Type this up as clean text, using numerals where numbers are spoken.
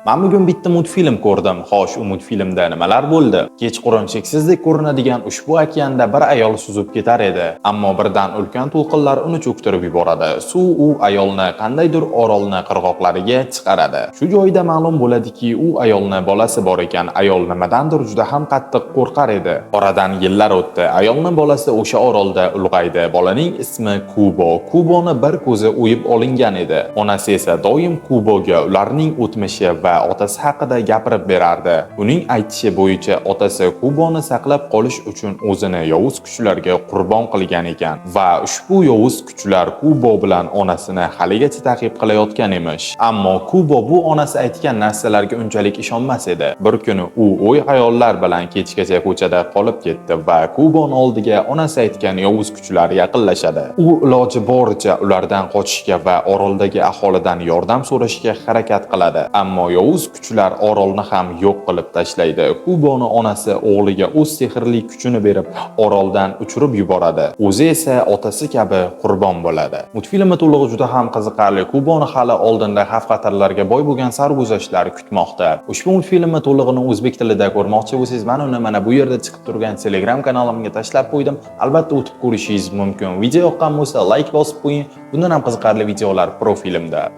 Men bugun bitta multfilm ko'rdim. Xo'sh, u multfilmda nimalar bo'ldi? Kechqurun cheksizdek ko'rinadigan ushbu okeanda bir ayol suzib ketar edi, ammo birdan ulkan to'lqinlar uni cho'ktirib yuboradi. Suv u ayolni qandaydir orolni qirg'oqlariga chiqaradi. Shu joyda ma'lum bo'ladiki, u ayolni bolasi bor ekan. Ayol nimadandir juda ham qattiq qo'rqar edi. Oradan yillar o'tdi. Ayolning bolasi o'sha orolda ulg'aydi. Bolaning ismi Kubo. Kuboni bir ko'zi o'yib olingan edi. Onasi esa doim Kuboga ularning o'tmishi va otasi haqida gapirib berardi. Uning aytishi bo'yicha otasi Kuboni saqlab qolish uchun o'zini yovuz kuchlarga qurbon qilgan ekan va ushbu yovuz kuchlar Kubo bilan onasini haligacha ta'qib qilayotgan emish. Ammo Kubo bu onasi aytgan narsalarga unchalik ishonmas edi. Bir kuni u o'y ayollar bilan kechgacha ko'chada qolib ketdi va Kuboni oldiga onasi aytgan yovuz kuchlar yaqinlashadi. U iloji boricha ulardan qochishga va oroldagi aholidan yordam so'rashga harakat qiladi. Ammo yovuz kuchlar orolni ham yo'q qilib tashlaydi. Kuboni onasi o'g'liga o'z sehrli kuchini berib, oroldan uchirib yuboradi. O'zi esa otasi kabi qurbon bo'ladi. Multfilmning to'lig'i juda ham qiziqarli. Kuboni hali oldinda xavf-xatarlarga boy bo'lgan sarguzashtlar kutmoqda. Ushbu multfilmning to'lig'ini o'zbek tilida ko'rmoqchi bo'lsangiz, men uni mana bu yerda chiqib turgan Telegram kanalimga tashlab qo'ydim. Albatta o'tib ko'rishingiz mumkin. Video yoqqan bo'lsa like bosib qo'ying. Bundan ham qiziqarli videolar profilimda.